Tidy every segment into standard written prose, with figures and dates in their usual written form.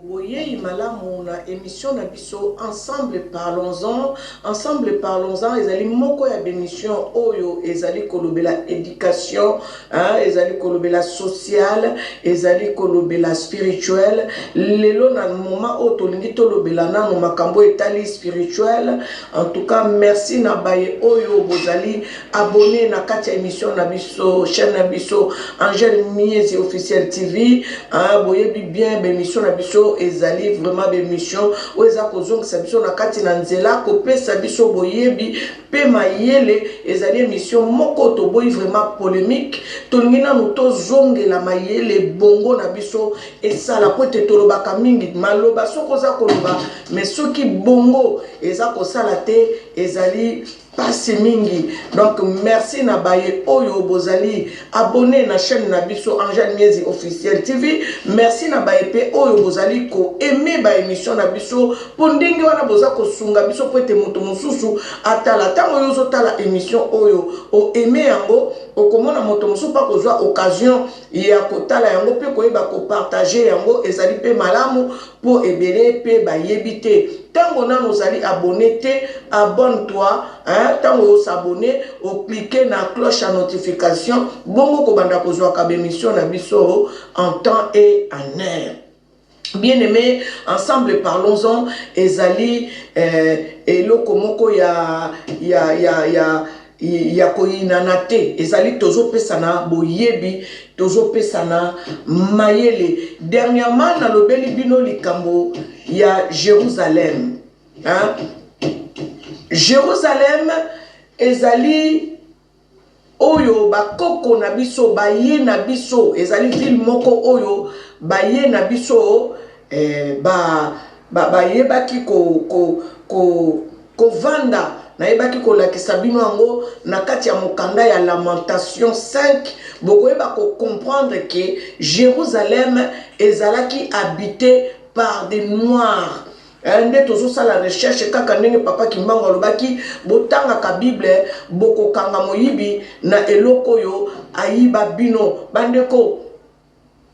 Boye malamu na émission na biso ensemble parlons-en ezali moko ya émission oyo ezali kolobela éducation ezali kolobela social ezali kolobela spirituel lelo na moment oyo tolingi tolobela nano makambo etali spirituel. En tout cas merci na baye oyo bozali abonné na kati ya émission na biso chaîne na biso Angèle Miezi officiel TV boyebi bien émission na biso ezali vraiment bémission ou eza kozongisa biso na kati na nzela kopesa biso boyebi pe mayele ezali émission moko toboyi vraiment polémique tolingi nanu tozongela mayele bongo na biso esala po ete tolobaka mingi maloba soko oza koloba mais soki bongo eza kosala te ezali pasi mingi. Donc merci na baye oyo bozali abonné na chaîne na biso Angèle Miezi officiel TV. Merci na baye pe oyo bozali ko aimer ba émission na biso po ndenge wana boza ko sunga biso po ete moto mosusu atala tango yo zotala émission oyo o aimer yango okomona moto mosusu pa kozwa occasion ya kotala yango pe koyeba ko partager yango ezali pe malamu po ebele pe bayebi te. Tango na nous allons abonner te, abonne-toi, tango vous s'abonner, ou cliquer na cloche à notification, bongo ko banda kozwa ka émission na biso en temps et en heure. Bien aimé, ensemble parlons-en, ezali eloko moko ya koyinanate, ezali tozo pesana boyebi, tozo pesana mayele. Dernièrement na lobeli bino likambo ya Jérusalem. Jérusalem ezali oyo bakoko na biso baye na biso ezali ville moko oyo baye na biso baye baki ko vanda na yebaki kolakisa bino yango na kati ya mokanda ya Lamentation 5 bokoyeba ko comprendre que Jérusalem ezalaki habité par des noirs. Nde tozosala recherche kaka ndenge papa Kimbangu alobaki botanga ka Bible bokokanga moyibi na eloko yo ayiba bino bandeko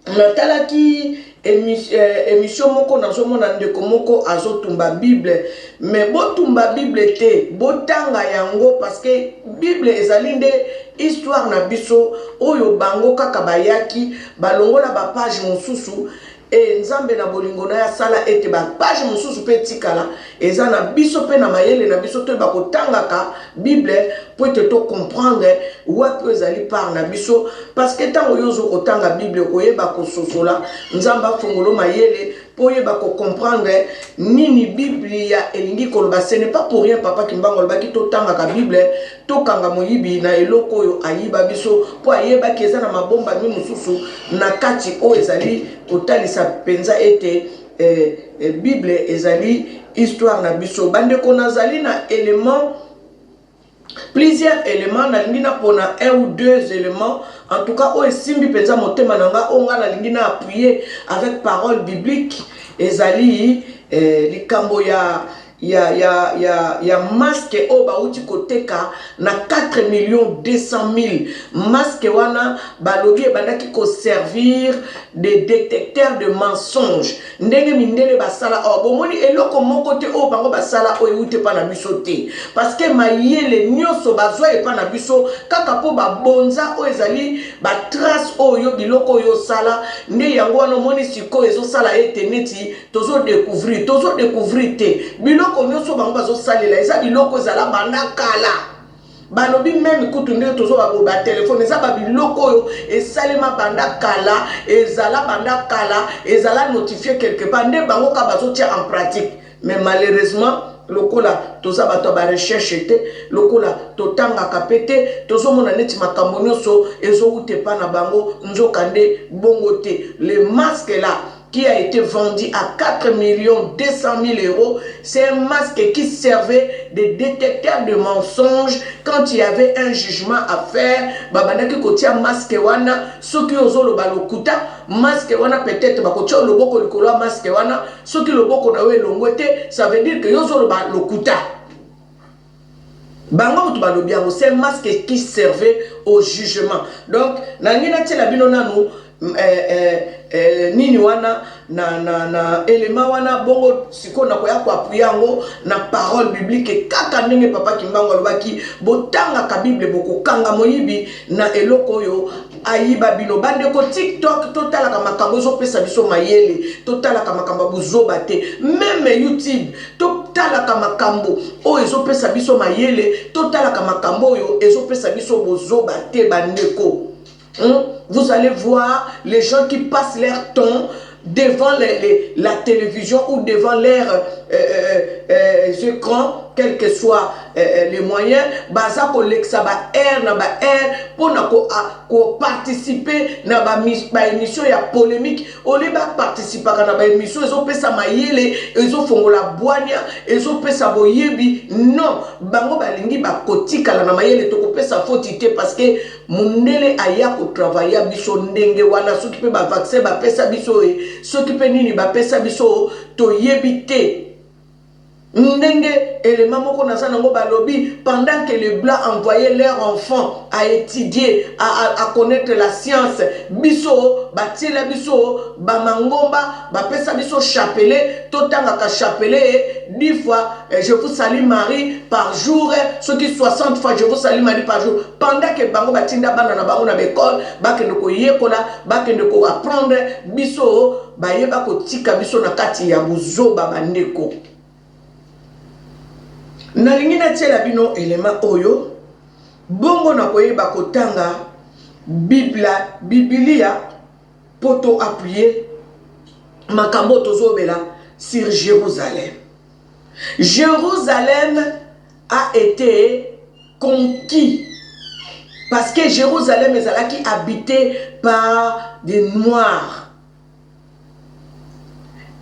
natalaki émission moko nazomona ndeko moko azotumba Bible mais botumba Bible te botanga yango parce que Bible ezali nde histoire na biso oyo bango kaka bayaki balongola ba page mosusu et nzambe na bolingo na ya sala ete ba page mosusu pe tikala eza na biso pe na mayele na biso to ba kotangaka Bible pour te comprendre wapi ezali par na biso parce que tango yozo kotanga Bible koyeba kososola nzamba fongolo mayele pour yeba ko comprendre nini Biblia elingi koloba. Ce n'est pas pour rien papa Kimbangu alobaki to tangaka Bible to kanga moyibi na eloko yo ayiba biso po ayeba keza na mabomba mi mususu na kati o ezali kotalisa penza ete Bible ezali histoire na biso bandeko nazali na élément plusieurs éléments na lingina pona un ou deux éléments en tout cas o esimbi penza motema nanga onga na lingina appuyer avec parole biblique ezali likambo ya masque o bauti koteka na 4,200,000 masque wana balobi bandaki ko servir de détecteurs de mensonges ndenge mindele basala o bomoni eloko moko te o bango basala o euté pa na biso te parce que mayele nyoso bazwa e pa na biso kaka po babonza o ezali ba trace o yo biloko yo sala nde yango wana moni siko ezo sala ete neti tozo découvrir te biloko nyoso bango bazo salela eza biloko ezala banda kala balobi même kutu nde tozo ba téléphone eza ba biloko oyo esalema banda kala ezala banda kala ezala notifié quelque part nde bango ka bazo tia en pratique mais malheureusement lokola toza bato ba recherche te lokola totanga kapete tozo mona neti makambo nyoso ezo ute pa na bango nzoka nde bongo te. Le masque là qui a été vendu à 4,200,000 €. C'est un masque qui servait de détecteur de mensonges quand il y avait un jugement à faire. Babanaki kotia masque wana, soki ozolo balokuta, masque wana peut-être bakotia loboko likolo masque wana, soki loboko na we longote, ça veut dire que yozolo balokuta. Bango tu balobi c'est un masque qui servait au jugement. Donc, nangina tela bino nanu nini wana na élément wana bongo siko na koya ko apuyango na parole biblique kaka ndenge papa Kimbangu alobaki botanga ka Bible boko kanga moyibi na eloko yo ayiba bino bande ko TikTok totala ka makambo zo pesa biso mayele totala ka makambo buzoba te même YouTube totala ka makambo o ezo pesa biso mayele totala ka makambo yo ezo pesa biso buzoba te bandeko. Vous allez voir les gens qui passent leur temps devant la télévision ou devant leurs écrans, quels que soient les moyens, baza koleksa ba air na ba air pour na participer na ba émission ya polémique ole ba participer na ba émission ezo pesa mayele ezo fongola boania ezo pesa boyebi non bango balingi ba kotika na mayele to ko pesa fautité parce que mundele aya ko travailler biso ndenge wana soki pe ba vaccin ba pesa biso e soki pe nini ba pesa biso to yebite ndenge élément moko na sanango balobi pendant que les blancs envoyaient leurs enfants à étudier à connaître la science biso batiela biso ba mangomba ba pesa biso chapelet totanga ka chapelet 10 fois je vous salue Marie par jour ce qui 60 fois je vous salue Marie par jour pendant que bango batinda bana na bango na l'école bakende ko yekola bakende ko apprendre biso bayeba ko tika biso na kati ya buzoba bandeko. Nalingi na tiela bino élément oyo bongo na koyeba kotanga Biblia poto appuyer makambo tozobela sur Jérusalem. Jérusalem a été conquis parce que Jérusalem est là qui habité par des Noirs.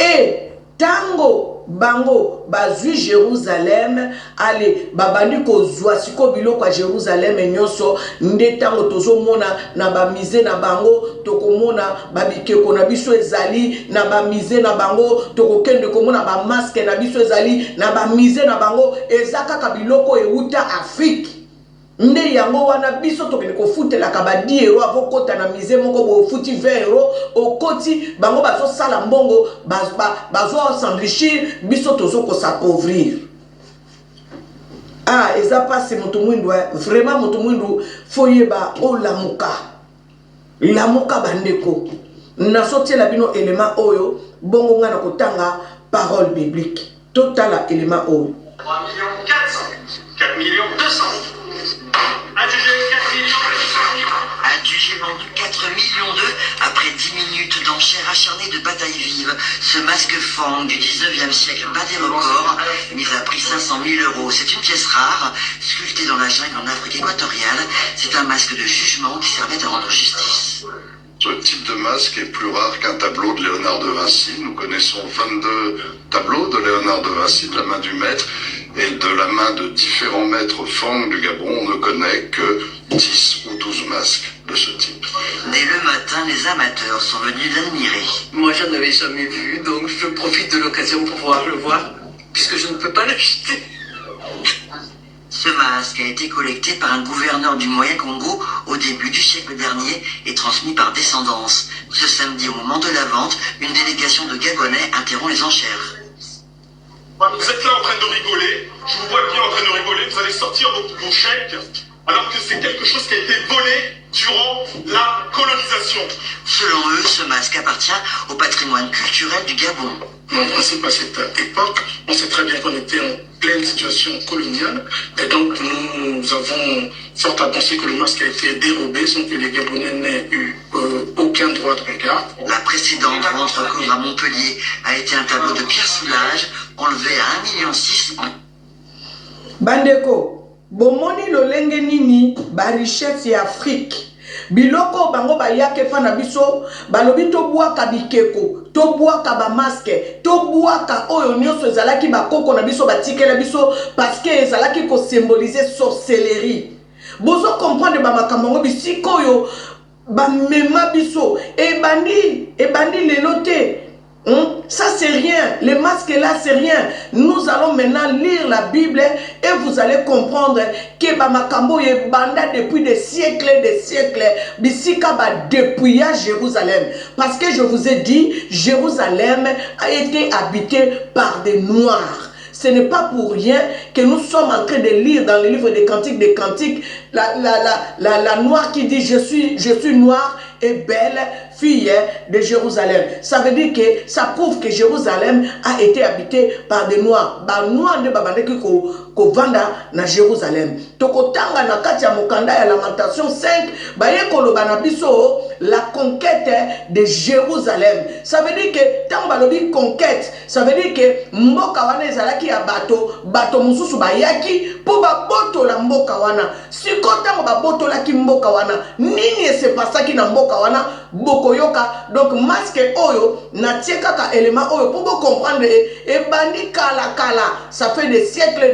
Et tango bango bazui Jérusalem ale babandi ko zwa siko biloko ya Jérusalem nyonso ndetango tozomona na ba mise na bango tokomona babikeko na biso ezali na ba mise na bango tokokende komona ba masque na biso ezali na ba mise na bango ezaka ka biloko euta Afrique nde yango wana biso tokende ko futela ka ba 10 € avokota na mise moko bo futi 20 € okoti bango bazo sala mbongo bazo s'enrichir biso tozo ko s'appauvrir. Ah eza passe moto mwindu vraiment moto mwindu foyeba o lamuka bandeko na sotiela bino élément oyo bongo ngana kotanga parole biblique totala élément oyo 3 400 4 200 Adjugé vendu 4 millions d'eux après 10 minutes d'enchères acharnées de bataille vive. Ce masque Fang du 19e siècle bat des records, mis à prix 500 000 €. C'est une pièce rare, sculptée dans la jungle en Afrique équatoriale. C'est un masque de jugement qui servait à rendre justice. Ce type de masque est plus rare qu'un tableau de Léonard de Vinci. Nous connaissons 22 tableaux de Léonard de Vinci, de la main du maître, et de la main de différents maîtres Fang du Gabon, on ne connaît que 10 ou 12 masques de ce type. Dès le matin, les amateurs sont venus l'admirer. Moi, j'en avais jamais vu, donc je profite de l'occasion pour pouvoir le voir, puisque je ne peux pas l'acheter. Ce masque a été collecté par un gouverneur du Moyen-Congo au début du siècle dernier et transmis par descendance. Ce samedi, au moment de la vente, une délégation de Gabonais interrompt les enchères. Vous êtes là en train de rigoler, je vous vois bien en train de rigoler, vous allez sortir vos chèques, alors que c'est quelque chose qui a été volé durant la colonisation. Selon eux, ce masque appartient au patrimoine culturel du Gabon. En principe, à cette époque, on sait très bien qu'on était en pleine situation coloniale, et donc nous avons fort à penser que le masque a été dérobé sans que les Gabonais n'aient eu aucun droit de regard. La précédente rentre à Montpellier a été un tableau de Pierre Soulages, enlevé à 1,6 million en... Bandeko, bomoni lolenge nini ba richesse ya Afrique. Biloko bango bayake fa na biso balobi to bwaka bikeko to bwaka ba masque to bwaka oyo nyonso ezalaki bakoko na biso batikela biso parce que ezalaki ko symboliser sorcellerie. Bozo comprendre ba makambo bisiko yo ba mema biso ebandi lelo te Ça c'est rien, les masques là c'est rien. Nous allons maintenant lire la Bible et vous allez comprendre que Bamakambo est banda depuis des siècles, Bissika ba depuis à Jérusalem. Parce que je vous ai dit, Jérusalem a été habité par des Noirs. Ce n'est pas pour rien que nous sommes en train de lire dans le livre des Cantiques, la noire qui dit je suis noire et belle fille de Jérusalem. Ça veut dire que ça prouve que Jérusalem a été habité par des noirs. Ba noirs ne babande ko vanda na Jérusalem. Tokotanga na kati ya mokanda ya Lamentation 5 baye koloba na biso la conquête de Jérusalem. Ça veut dire que tant balobi conquête, ça veut dire que mboka wana ezalaki ya bato mususu bayaki po baboto la mboka wana. Siko tango baboto la ki mboka wana nini se pasaki na mboka wana bokoyoka. Donc masque oyo na tieka ka élément oyo pour comprendre et bandi kala ça fait des siècles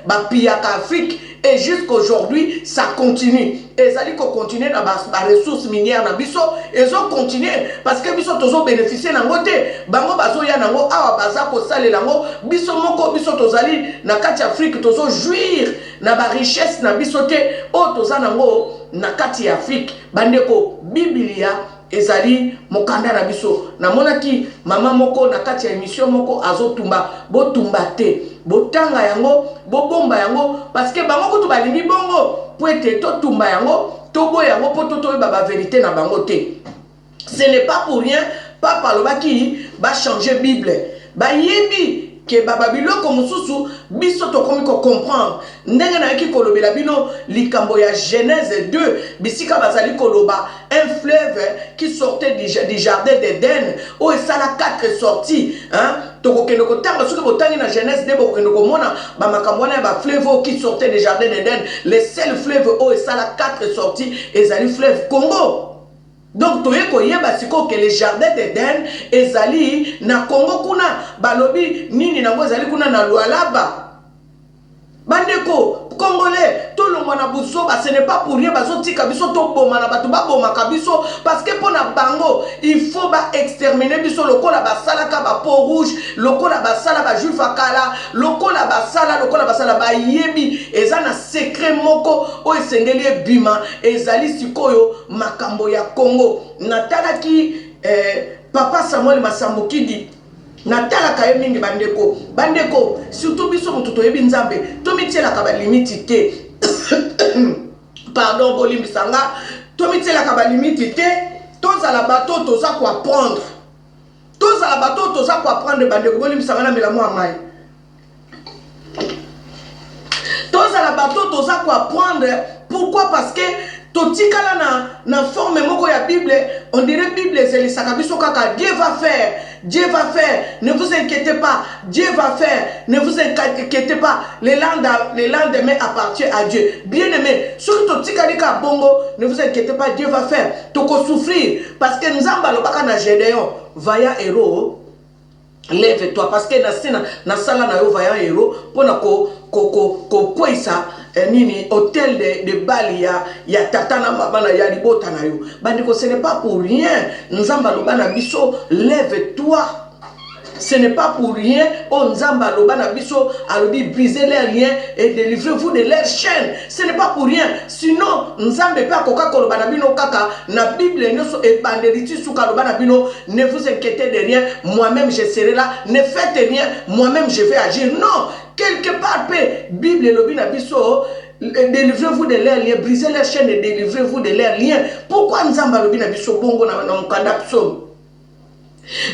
bapiyaka Afrique et jusqu'aujourd'hui ça continue. Et ça dit qu'on continue dans les ressources minières na biso et ont continué parce que biso tozo bénéficier na ngote bango bazo ya nango awa baza ko sale lango biso moko biso tozali na kati Afrique tozo jouir na ba richesse na biso te o toza nango na kati Afrique bandeko Biblia ezali mokanda na biso na monaki mama moko na kati ya émission moko azotumba botumba te botanga yango bobomba yango parce que bango kutu balingi bongo po ete totumba yango tobo yango po totoyeba ba vérité na bango te. Ce n'est pas pour rien papa lobaki ba changer Bible ba yebi que babiloko mususu biso tokomi ko comprendre ndenge na yaki kolobela bino likambo ya Genèse 2 bisika bazali koloba un fleuve qui sortait du jardin d'Éden où il ça la 4 sorties hein tokokende ko tanga soki botangi na Genèse 2 bokende ko mona ba makambo na ba fleuve qui sortait du jardin d'Éden les seuls fleuves où il ça la 4 sorties ezali fleuve Congo. Donc toye koyeba siko que les jardins d'Éden ezali na Congo kuna balobi nini nango ezali kuna na Lualaba. Bandeko Congolais tout le monde a besoin ce n'est pas pour rien bazo tika biso to boma na bato ba boma kabiso parce que pona bango il faut ba exterminer biso lokola ba salaka ba peau rouge lokola ba sala ba juif akala lokola ba sala ba yebi eza na secret moko o esengeli bima ezali sikoyo makambo ya Congo natalaki papa Samuel Masambukidi natala kaye mingi bandeko surtout biso mutu toyebi nzambe tomitiela ka ba limite te pardon bolimbisanga tomitiela ka ba limite te tozala bato toza ko apprendre bandeko bolimbisanga na melamo amai tozala bato toza ko apprendre. Pourquoi? Parce que totikala na forme moko ya Bible on dirait Bible ezelisaka biso kaka Dieu va faire, ne vous inquiétez pas, Dieu va faire, ne vous inquiétez pas, le lendemain appartient à Dieu. Bien aimé, surtout Tikalika Bongo, ne vous inquiétez pas, Dieu va faire. Toko souffrir, parce que nous avons le Gédéon, vaillant héros, lève-toi, parce que na sala na yo vaillant héros, pour na ça nini hôtel de Bali ya tatana mabana ya libota na yo bandiko ce n'est pas pour rien nzamba lobana biso lève-toi. Ce n'est pas pour rien nzamba lobana biso alobi briser leurs liens et délivrez-vous de leurs chaînes. Ce n'est pas pour rien sinon nzambe pa koka kolobana bino kaka na Bible nyoso e bandeliti suka lobana bino ne vous inquiétez de rien, moi-même je serai là, ne faites rien, moi-même je vais agir. Non, quelque part Bible lobina biso délivrez-vous de leurs liens, brisez leurs chaînes et délivrez-vous de leurs liens. Pourquoi nzamba lobina biso bongo na mukanda biso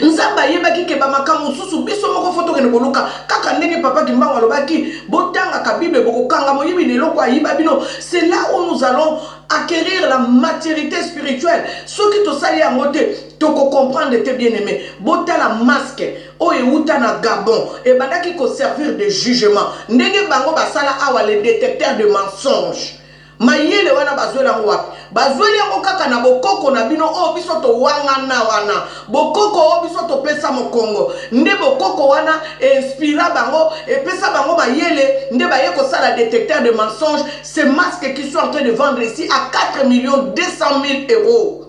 nzamba yebaki ke ba makamu susu biso moko foto kene koluka kaka ndenge papa kimbango alobaki botanga ka Bible bokokanga moyibi lelo kwa yiba bino. C'est là où nous allons acquérir la maturité spirituelle. Ce qui te sali en mode toko comprendre te bien aimé bota la masque o euta na Gabon et bandaki ko servir de jugement ndenge bango basala awa les détecteurs de mensonges mayele wana bazwela ngwapi bazweli yango kaka na bokoko na bino o biso to wangana wana bokoko o biso to pesa mokongo nde bokoko wana inspira bango et pesa bango mayele nde baye ko sala détecteur de mensonges. Ces masques qui sont en train de vendre ici à 4 200 000 euros.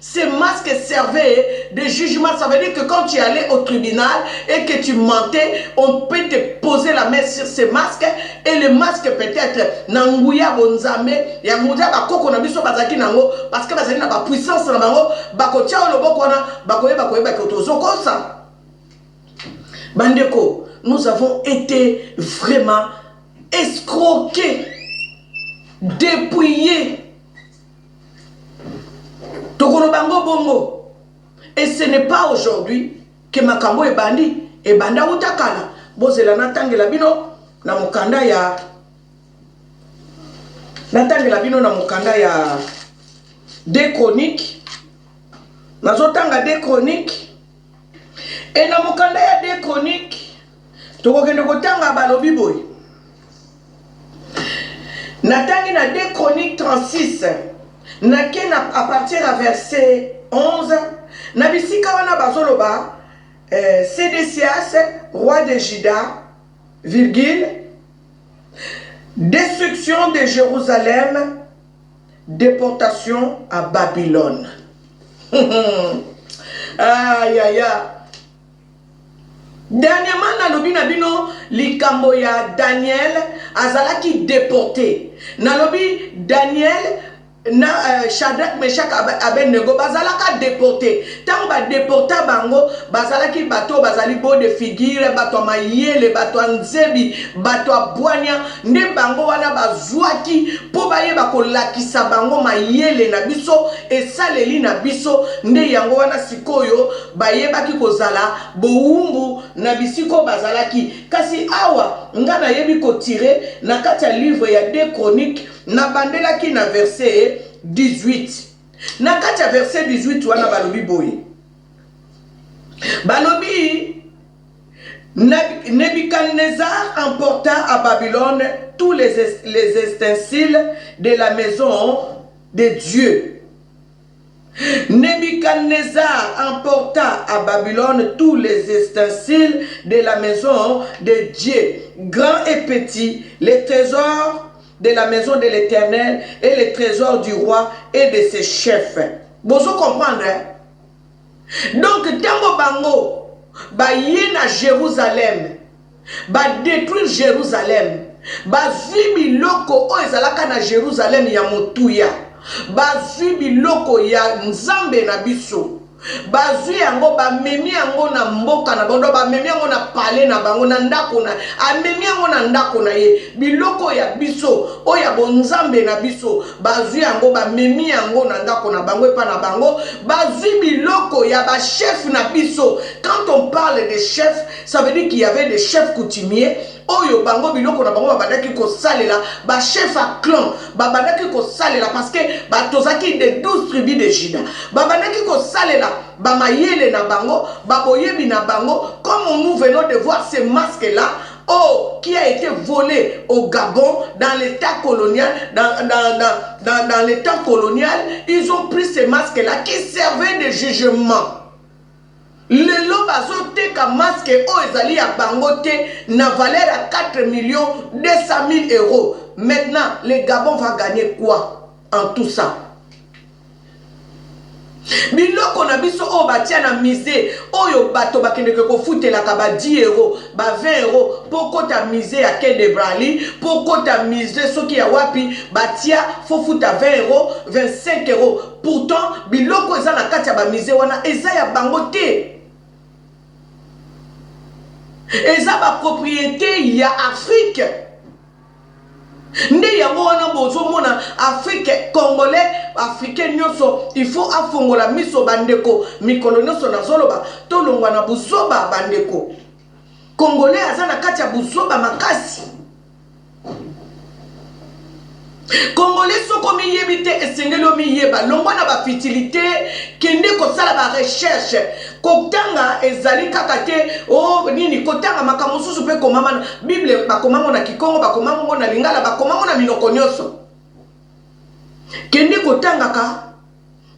Ces masques servaient de jugement. Ça veut dire que quand tu allais au tribunal et que tu mentais, on peut te poser la main sur ces masques. Et le masque peut-être, Nangouya Bonzame, Yangouya Bakoko Nabiso Bazaki Nango, parce que Bazaki n'a pas puissance dans Bango, Bakotia Olobokwana, Bakoye, Bakotozo, comme ça. Bandeko, nous avons été vraiment escroqués, dépouillés. Tokonobango bongo. Et ce n'est pas aujourd'hui que Makambo est bandi. Et banda utakala. Bozela natangela bino na mukanda ya. Natangela bino na mukanda ya. Des chroniques. Nazotanga des chroniques. Et na mukanda ya des chroniques. Tokokende kotanga balobi boy. Natangi na des chroniques 36. À partir du verset 11, Nabisika wana bazoloba, Sédécias, roi de Juda, virgule, destruction de Jérusalem, déportation à Babylone. Aïe aïe aïe. Dernièrement, nalobi nabino likambo ya Daniel azalaki déporté. Nalobi Daniel na Shadrach, Meshach, Abednego bazalaka déporté. Tant ba déporta bango bazalaki bato bazali bo de figure bato mayele bato nzebi bato abwanya nde bango wana bazwaki po baye bakolakisa bango mayele na biso esaleli na biso nde yango wana sikoyo bayebaki kozala boumbu na bisiko bazalaki kasi awa ngana yebi ko tirer na kati ya livre ya 2 chroniques na bandelaki na verset 18. Na kati ya verset 18 wana balobi boye. Balobi Nebuchadnezzar emporta à Babylone tous les ustensiles de la maison de Dieu. Nebuchadnezzar emporta à Babylone tous les ustensiles de la maison de Dieu, grands et petits, les trésors de la maison de l'Éternel et les trésors du roi et de ses chefs. Vous comprenez? Donc, tango bango, ba yena Jérusalem, ba détruire Jérusalem, ba zui biloko o ezalaka na Jérusalem ya motuya, ba zui biloko ya nzambe na biso. Bazui yango ba memi yango na mboka na bondo ba memi yango na pale na bango na ndako na amemi yango na ndako na ye biloko ya biso o ya bonzambe na biso bazui yango ba memi yango na ndako na bango epa na bango bazui biloko ya ba chef na biso. Quand on parle de chefs, ça veut dire qu'il y avait des chefs coutumiers. Oyo bango biloko na bango babandaki ko salela ba chef à clan babandaki ko salela parce que ba tozaki de 12 tribus de Juda babandaki ko salela ba mayele na bango ba boyebi na bango comme nous venons de voir ces masques là qui a été volé au Gabon dans l'état colonial dans l'état colonial. Ils ont pris ces masques là qui servaient de jugement. Le lot bazote ka masque o ezali ya bangote na valeur à 4 200 000 euros. Maintenant, le Gabon va gagner quoi en tout ça? Biloko na biso o batia na misé oyo bato bakende ko futela ka ba 10 euros, ba 20 euros poko ta misé à quai de Brali, poko ta misé soki ya wapi batia fo futa 20 euros, 25 euros. Pourtant biloko eza na kati ya ba misé wana eza ya bangote. Et ça va propriété il y a Afrique. Nde yango wana bozo mona Afrique congolais africain nyoso il faut afongola miso bandeko mikolo nyoso na zoloba to longwa na buzoba bandeko congolais azana kati ya buzoba makasi. Congolais soko miyebite esengelo miyeba longwa na ba fertilité kende ko sala ba recherche kotanga ezali kakate o nini kotanga makamususu pe komama Bible bakomango na Kikongo bakomango na Lingala bakomango na minoko nyoso kende kotanga ka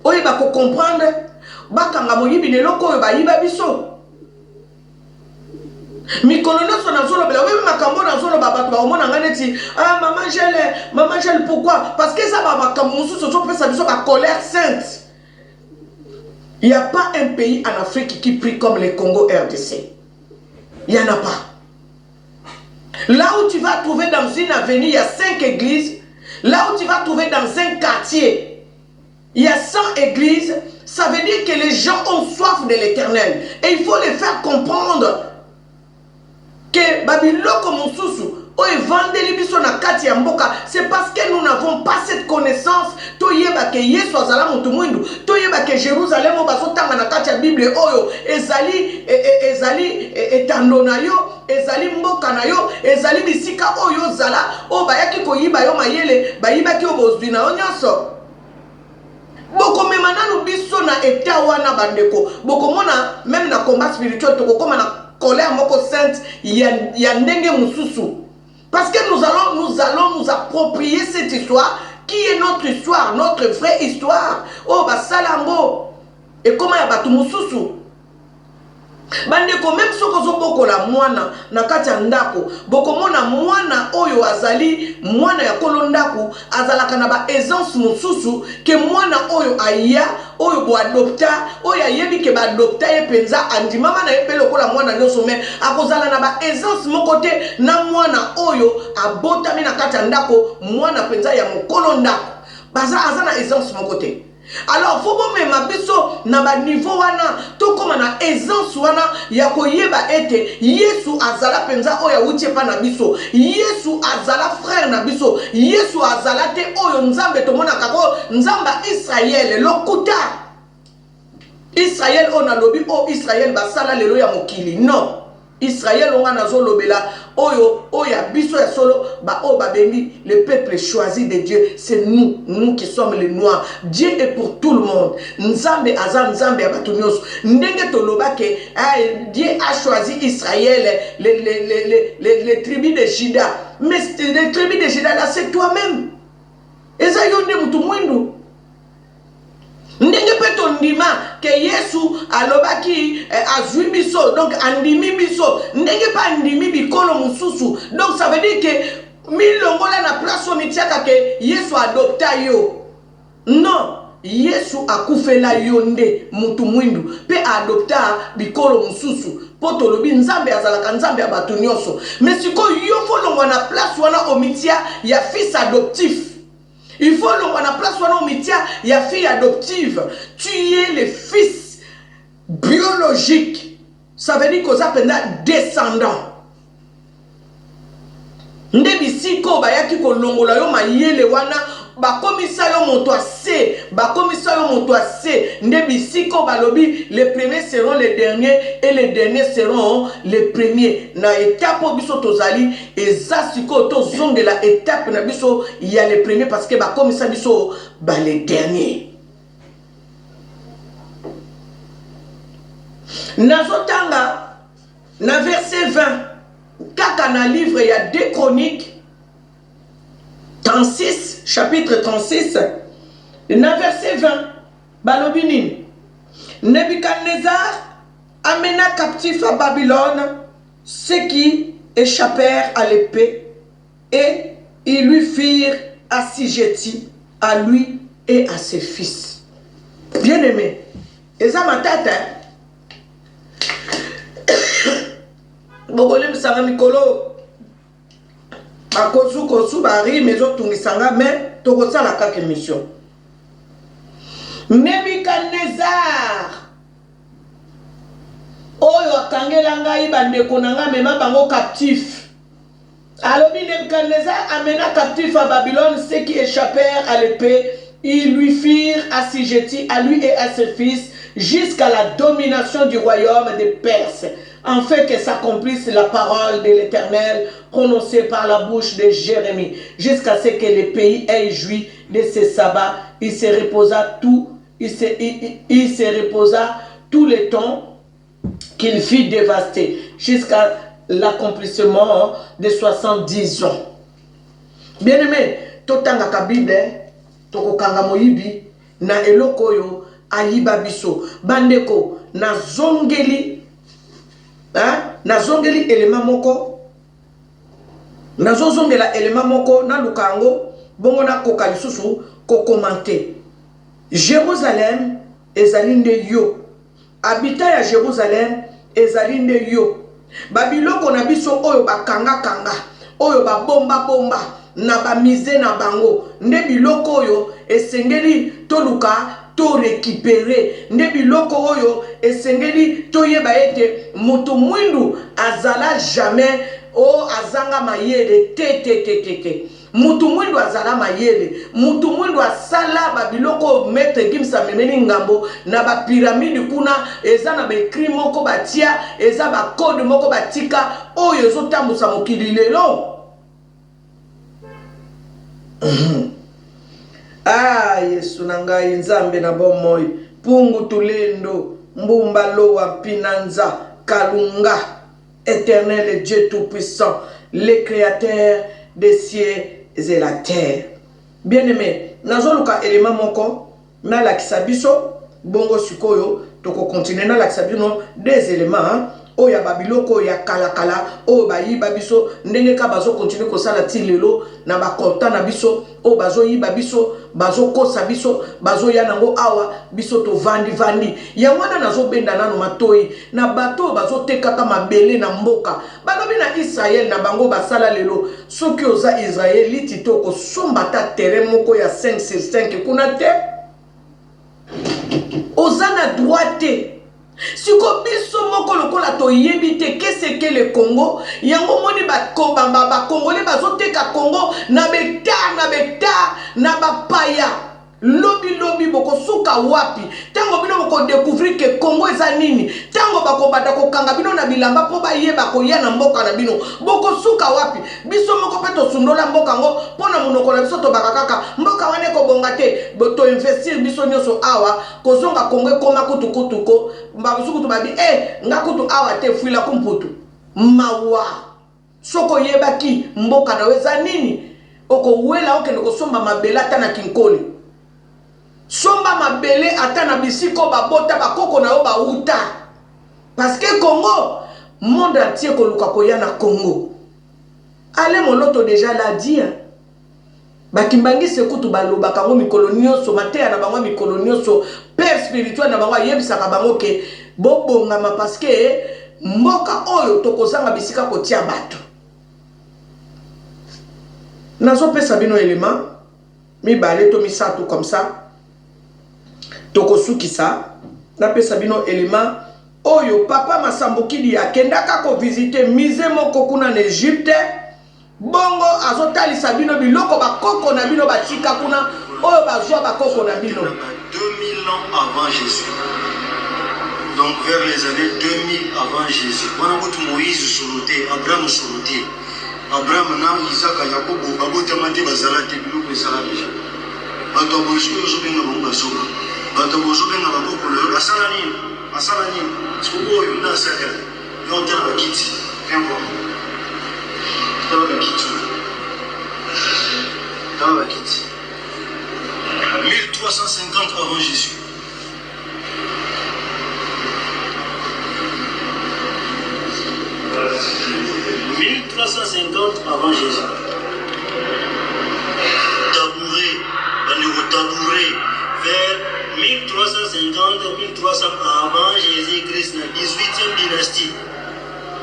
oyo bako comprendre bakanga moyibi neloko oyo bayiba biso mikolo nyonso nazoloba wewe makambo nazoloba bato baomona nganeti maman gel pourquoi parce que ça va makambo mosusu topesa biso ba colère sainte Il n'y a pas un pays en Afrique qui prie comme le Congo RDC. Il n'y en a pas. Là où tu vas trouver dans une avenue, il y a 5 églises. Là où tu vas trouver dans un quartier, il y a 100 églises. Ça veut dire que les gens ont soif de l'éternel. Et il faut les faire comprendre que Babiloko Moussousou, c'est parce que nous n'avons pas cette connaissance. Toyeba que Yesu azala mutu mwindu, toyeba que Jérusalem bazotanga na kati ya Bible oyo ezali etando na yo, ezali mboka na yo, ezali bisika oyo zala o bayaki koyiba yo mayele, bayibaki obozwi na nyonso. Boko memananu biso na eta wana bandeko. Boko mona même na combat spirituel tokokoma na colère moko sainte ya ndenge mususu. Parce que nous allons nous approprier cette histoire qui est notre histoire, notre vraie histoire. Oh, bah, salango. Et comment y'a batu mususu? Bandeko, même si vous la mwana, na kati ya ndako, boko mona mwana oyo azali, mwana ya kolondaku, azalaka na ba aisance mususu, ke mwana oyo aya, oyo bo adopta, oyo ayebi ke ba adopta ye penza, andi mama na ye pele kola mwana nyoso me, akozala na ba aisance mokote, na mwana oyo, abota na kati ya ndako, mwana penza ya mokolondaku. Baza azana aisance mokote. Alors, faut même biso na ba niveau wana to koma na aisance wana ya koyeba ete Yesu azala penza oya utie pa na biso, Yesu azala frère na biso, Yesu azala te oyo nzambe to mona kako nzamba Israël lokuta Israël ona lobi o Israël basala lelo ya mokili. Non, Israël on a lobela oyo oya biso ya solo ba o babengi le peuple choisi de Dieu. C'est nous qui sommes les noirs. Dieu est pour tout le monde. Nzambe azam nzambe abatunyoso ndenge to lobake Dieu a choisi Israël, les tribus de Juda. Mais les tribus de Juda là c'est toi-même. Eza yonde mutu mwindu. Ndenge peto ndima ke Yesu alobaki azwi biso, donc andimi biso ndenge pa andimi bikolo mususu. Donc ça veut dire que milongola na place o mitiaka ke Yesu adopta yo. Non, Yesu akufela yonde mutu mwindu pe adopta bikolo mususu. Poto lobi nzambe azalaka nzambe abatu nyonso. Mais siko yo folongwa na place wana omitia ya fils adoptif. Il faut le voir place où il y a fille adoptive. Tu es le fils biologique. Ça veut dire que ça peut être descendant. Ndebisi ko bayaki ko longola yo mayele wana ba komisa yo moto ase, ba komisa yo moto ase. Ndebisi ko balobi les premiers seront les derniers et les derniers seront les premiers. Na étape biso tozali ezasiko to zonge la étape na biso il y a les premiers parce que ba komisa biso ba les derniers. Nazotanga na verset 20 kaka na livre il y a 2 Chroniques 36, chapitre 36, na verset 20, balobinin. Nebuchadnezzar amena captif à Babylone ceux qui échappèrent à l'épée et ils lui firent assujetti à lui et à ses fils. Bien aimé, eza matata. Bogole misanga mikolo. Bakosu kosu bari mezo tungisanga mais tokosa la kake mission. Nebuchadnezzar oyo akangela ngai bandeko nanga mema bango captif. Alobi Nebuchadnezzar amena captif à Babylone ceux qui échappèrent à l'épée, ils lui firent assujetti à lui et à ses fils jusqu'à la domination du royaume des Perses, afin que s'accomplisse la parole de l'Éternel prononcée par la bouche de Jérémie, jusqu'à ce que le pays ait joui de ses sabbats. Il se reposa tout le temps qu'il fut dévasté, jusqu'à l'accomplissement de 70 ans. Bien aimé, totanga kabide, tokokanga moyibi, na elokoyo, ayiba biso, bandeko, na zongeli, na zongeli elema moko, na zongela elema moko, na lukango, bongo na koka lisusu, ko commenter. Jérusalem ezali nde yo. Habitat ya Jérusalem ezali nde yo. Babiloko na biso oyo bakanga kanga, oyo babomba bomba na bamize na bango, nde biloko oyo esengeli toluka to récupérer, nde biloko oyo esengeli toyeba ete mutu mwindu azala jamais o azanga mayele te. Mutu mwindu azala mayele, mutu mwindu asala babiloko maître Gimsa memeni ngambo na ba pyramide kuna eza na ba écrit moko batia, eza ba code moko batika oyo ezotambusa mokili lelo. Ah, Yesu na ngai nzambe na bomoi, pungu tulendo, mbumba loa pinanza, kalunga, éternel Dieu tout-puissant, le créateur des cieux et la terre. Bien-aimé, nazoluka élément moko, na lakisa biso, bongo sikoyo, toko continuer na lakisa biso des éléments, oya babiloko ya kala o bayiba biso ndenge ka bazo continue kosala ti lelo na bakonta na biso o bazo yiba biso bazo kosa biso bazo ya nango awa biso to vandi ya mwana nazo benda nano matoi na bato bazo tekaka mabele na mboka balobi na Israël na bango basala lelo soki oza Israélite to ko somba ta terrain moko ya 5 sur 5 kuna te oza na droite. Si biso moko lokola to yebite qu'est-ce que le Congo yango moni ba Congolais bazoteka Congo na beta na bapaya lobi boko suka wapi tango bino boko découvrir que Congo eza nini tango bako bata ko kanga bino na bilamba po ba yeba ko ya na mboka na bino boko suka wapi biso moko peto sundola mboka ngo pona munoko na biso to bakaka mboka wane ko bonga te boto investir biso nyoso awa kozonga Congo koma kutu ko mbabusuku to babi ngakutu awa te fuila kumputu mawa soko yebaki mboka na weza nini oko wela okende ko somba mabela tana kinkoli somba mabele ata na bisiko babota bakoko na yo bauta parce que Congo monde entier koluka koya na Congo ale moloto déjà l'a dit bakimbangi sekutu balobaka ngo mikolo nyonso mateya na bango mikolo nyonso père spirituel na bango yebisaka bango ke bobongama parce que mboka oyo tokozanga bisika kotia bato nazo pesa bino élément mibale to misato comme ça tokosukisa na pesa bino élément oyo papa Masambokili akendaka ko visiter musée moko kuna na Égypte bongo azotalisa bino biloko bakoko na bino batika kuna oyo bazwa bakoko na bino 2000 ans avant Jésus. Donc vers les années 2000 avant Jésus. Wana kutu Moïse soloté, Abraham soloté. Abraham na Isaac Yakobo babotama te bazala te biloko ezala déjà. Bato bozo benga bango basoka. Bato bozo benga bakoko lelo asala nini sikoyo na saka yo tena bakiti viens voir tena bakiti 1350 avant Jésus. Avant Jésus. Tabouret vers 1350-1300 avant Jésus-Christ, la 18e dynastie.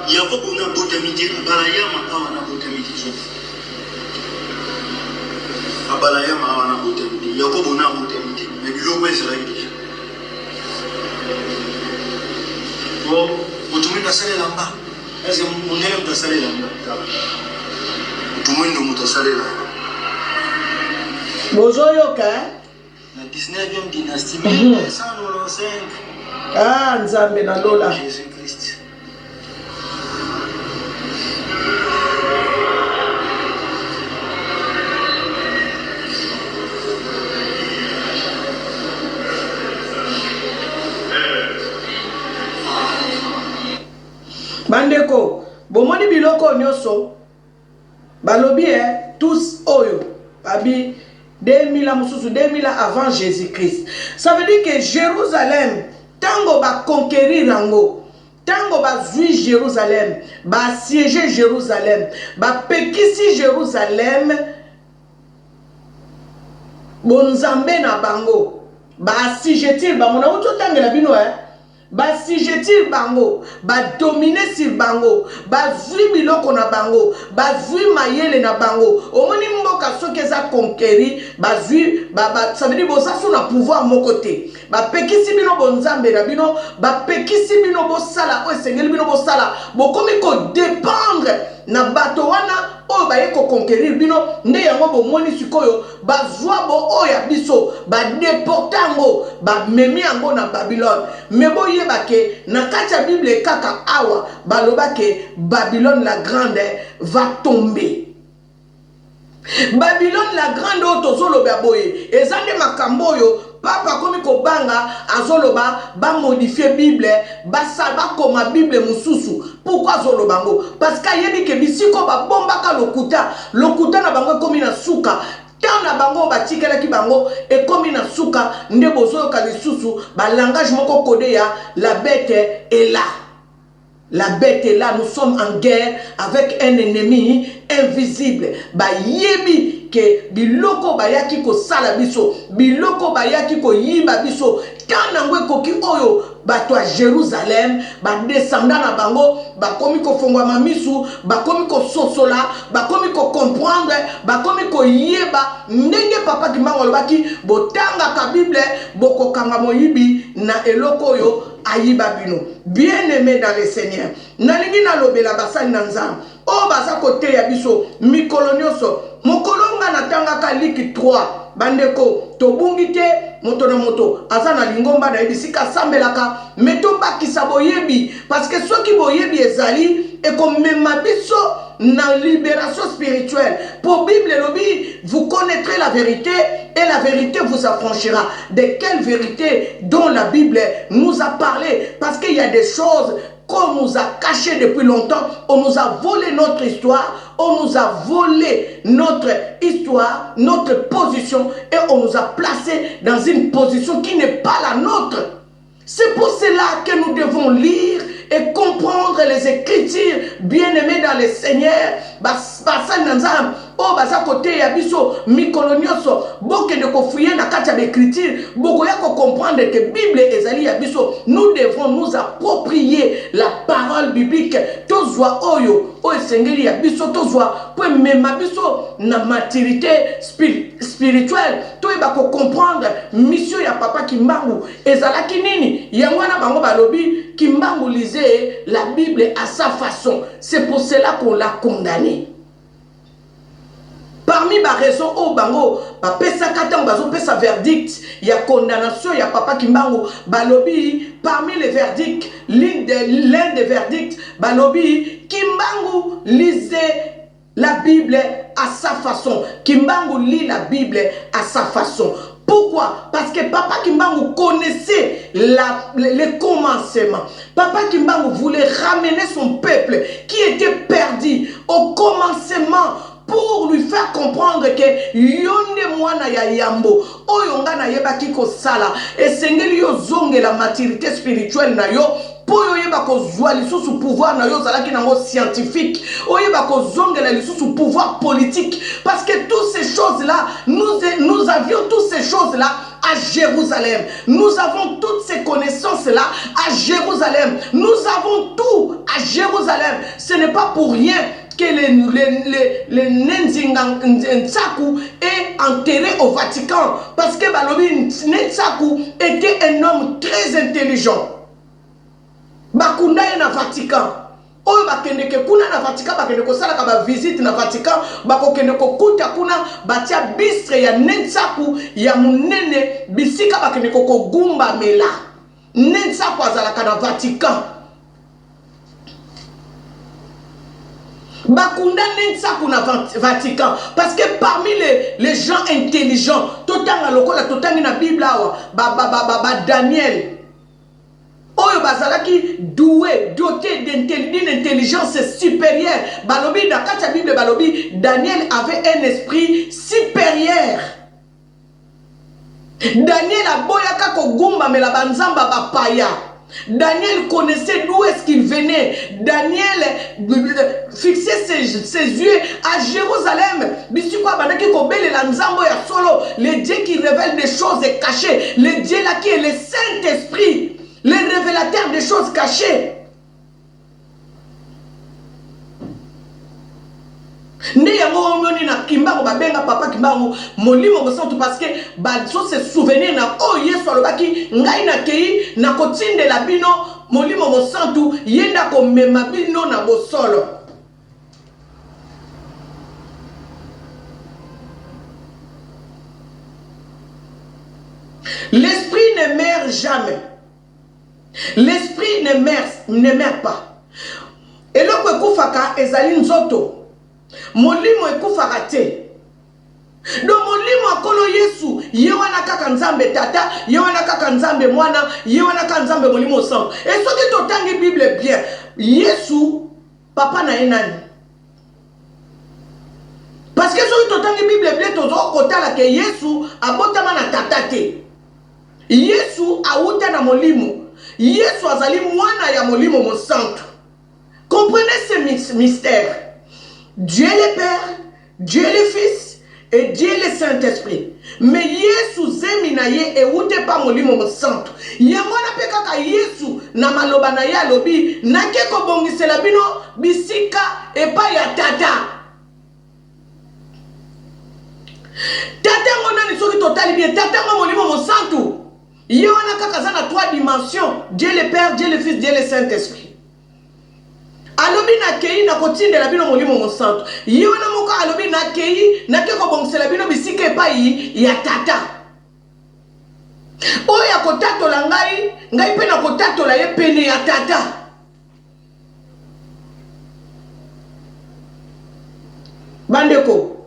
Yakob on a botamité, Abalayama on a botamité. Abalayama on a botamité, Yakob on a botamité. Mais l'eau est là. Bon, vous tombez dans celle là-bas. Est-ce que on est dans celle là-bas? Tout le monde est dans celle là. Bozoyoka La 19e dynastie, 1995. Ah, Nzambe na lola. Jésus-Christ. Bandeko, bomoni biloko nyoso balobi tous oyo babi 2000 avant Jésus-Christ. Ça veut dire que Jérusalem, tango ba conquérir rango, tango ba zui Jérusalem, ba siéger Jérusalem, ba pekisi Jérusalem, bonzambe na bango, assujettir bango na utotangela bino assujettir bango dominer sur bango bazwi biloko na bango bazwi mayele na bango omoni mboka soki eza conquérir bazwi ça veut dire boza so na pouvoir moko te bapekisi bino bonzambe na bino bapekisi bino bosala oyo esengeli bino bosala bokomi kodépendre na bato wana oyo baye koconquérir bino nde yango bomoni sikoyo bazwa bo oyo ya biso badeporte yango bamemi yango na Babylone me boyeba ke na kati ya Bible kaka awa baloba ke Babylone la grande va tomber. Babylone la grande oyo tozoloba boye eza nde makambo oyo papa komi kobanga azoloba ba modifier Bible basaba koma Bible mususu. Pourquoi azoloba ngo? Parce que yebi ke bisiko ba bombaka lokuta na bango komi na suka tana bango batikelaki bango ekomi na suka nde bozoyoka lisusu ba langage moko codé ya la bête est là. La bête est là, nous sommes en guerre avec un ennemi invisible. Ba yebi ke biloko bayaki ko sala biso, biloko bayaki ko yiba biso, tanangwe koki oyo bato a Jérusalem, ba descendant na bango, ba komi ko fongwa mamisu, ba komi ko sosola, ba komi ko comprendre, ba komi ko yeba, ndenge papa kimbango lobaki, botanga ka Bible, boko kanga moyibi na eloko yo ayiba bino. Bien-aimé dans le Seigneur, nalingi na lobela basali na nzambe o baza kote ya biso mikolo nyonso mokolonga na tanga ka liki 3 bandeko tobungi te moto na moto aza na lingomba na ebisika sambelaka meto bakisa boyebi parce que soki boyebi ezali ekomema biso na libération spirituelle. Pour Bible lobi, vous connaîtrez la vérité et la vérité vous affranchira. De quelle vérité dont la Bible nous a parlé? Parce qu'il y a des choses qu'on nous a cachées depuis longtemps. On nous a volé notre histoire, on nous a volé notre histoire, notre position et on nous a placés dans une position qui n'est pas la nôtre. C'est pour cela que nous devons lire et comprendre les Écritures, bien-aimés dans le Seigneur. Basal nanzam, oh baza côté ya biso mikolonioso, boke de kofouyer na katia d'Écriture, boko ya ko comprendre que Bible ezali ya biso. Nous devons nous approprier la parole biblique. Tozwa oyo, o esengeli ya biso tozwa, pour mema biso na maturité spirituelle. Toyeba ko comprendre mission ya papa Kimbangu ezala kinini. Yangwana bango balobi Kimbangu lisait la Bible à sa façon. C'est pour cela qu'on l'a condamné. Parmi les raisons au bango, sa verdict, il y a condamnation, il y a papa Kimbangu, balobi, parmi les verdicts, l'un des verdicts, balobi, Kimbangu lisait la Bible à sa façon. Kimbangu lit la Bible à sa façon. Pourquoi? Parce que Papa Kimbangu connaissait les commencements. Papa Kimbangu voulait ramener son peuple qui était perdu au commencement pour lui faire comprendre que yonde mwana ya yambo oyonga na yeba kiko sala esengeli yo zonge la maturité spirituelle na yo pour yeba ko zwa lisusu pouvoir na yo zalaki nango scientifique oyeba ko zonge la lisusu pouvoir politique parce que toutes ces choses là nous avions toutes ces choses là à Jérusalem. Nous avons toutes ces connaissances-là à Jérusalem. Nous avons tout à Jérusalem. Ce n'est pas pour rien que le Nentsaku est enterré au Vatican. Parce que Balobi Nentsaku était un homme très intelligent. Bakunda est dans le Vatican. Oyo bakende ke kuna na Vatican bakende ko sala ka ba visite na Vatican bakokende ko kuta kuna batia bistre ya Nentsaku ya munene bisika bakende ko gumba mela Nentsaku azalaka na Vatican bakunda Nentsaku na Vatican parce que parmi les gens intelligents totanga lokola totangi na Bible awa ba Daniel oyo bazalaki doué, doté d'une intelligence supérieure. Balobi, dans la Bible, Balobi, Daniel avait un esprit supérieur. Daniel a boyaka ko gumba me la banzamba bapaya. Daniel connaissait d'où est-ce qu'il venait. Daniel fixait ses yeux à Jérusalem. Le Dieu qui révèle des choses cachées. Le Dieu là qui est le Saint-Esprit. Le révélateur des choses cachées. Nde yango moni na kimbango babenga papa kimbango molimo mosantu parce que baso se souvenir na o Yesu alobaki ngai na kei na kotindela bino molimo mosantu yenda ko mema bino na bosolo. L'esprit ne meurt jamais. L'esprit ne meurt pas. Et le kufaka ezali nzoto. Molimo ekufaka te. Do molimo akolo Yesu yewana kaka nzambe tata, yewana kaka nzambe mwana, yewana kaka nzambe molimo sang. Et soki totangi Bible bien, Yesu papa na enani. Parce que soki totangi Bible bien tozo kotala ke Yesu abotama na tata te. Yesu auta na molimo. Yesu azali mwana ya molimo mosantu. Comprenez ce mystère. Dieu le Père, Dieu le Fils et Dieu le Saint-Esprit. Mais Yesu zeminaye e ute pa molimo mosantu. Yamwana pe kaka Yesu na maloba na ya lobi na ke ko bongisela bino bisika e pa ya tata. Tata ngona ni soki totali bien tata ngo molimo mosantu. Yewana kaka za na 3 dimensions, Dieu le Père, Dieu le Fils, Dieu le Saint-Esprit. Alobi na kei na kotindela bino molimo mosantu. Yewana moka alobi na kei na ke ko bongisela bino bisika epai ya tata. Oya kotatola ngai pe na kotatola ye pene ya tata. Bandeko.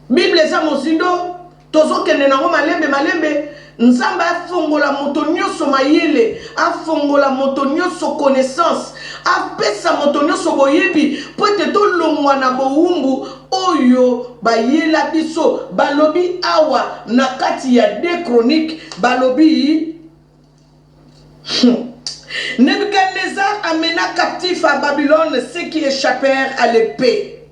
Bible za mosindo tozo kende nango malembe. Nzamba afongola moto nyonso mayele, afongola moto nyonso connaissance, apesa moto nyonso boyebi, pote to longwa na bowumbu oyo bayela biso, balobi awa na kati ya 2 Chroniques, balobi Nebuchadnezzar amena captif à Babylone ceux qui échappèrent à l'épée.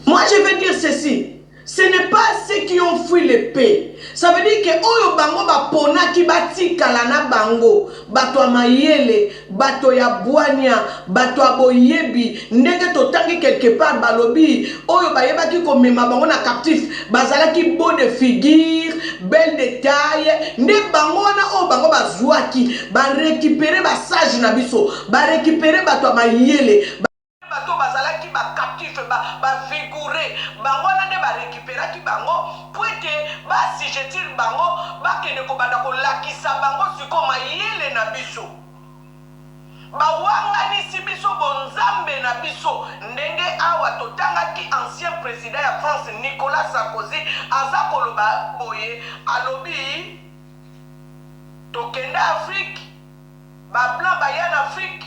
Moi je veux dire ceci. Ce n'est pas ceux qui ont fui l'épée. Ça veut dire que oyo bango ba pona ki batika la na bango, bato ya mayele, bato ya bwanya, bato ya boyebi, ndenge totangi quelque part balobi, oyo bayeba ki komema bango na captif, bazala ki beau de figure, belle de taille, nde bango na o bango bazwaki, ba récupérer ba sage na biso, ba récupérer bato ya mayele. Bato bazala ki ba captif ba figuré bango na nde ba récupérer ki bango pour que ba si jetir bango ba kende ko banda ko lakisa bango siko mayele na biso ba wanga ni si biso bonzambe na biso ndenge awa totanga ki ancien président ya France Nicolas Sarkozy aza koloba boye alobi tokenda Afrique ba blanc ba ya na Afrique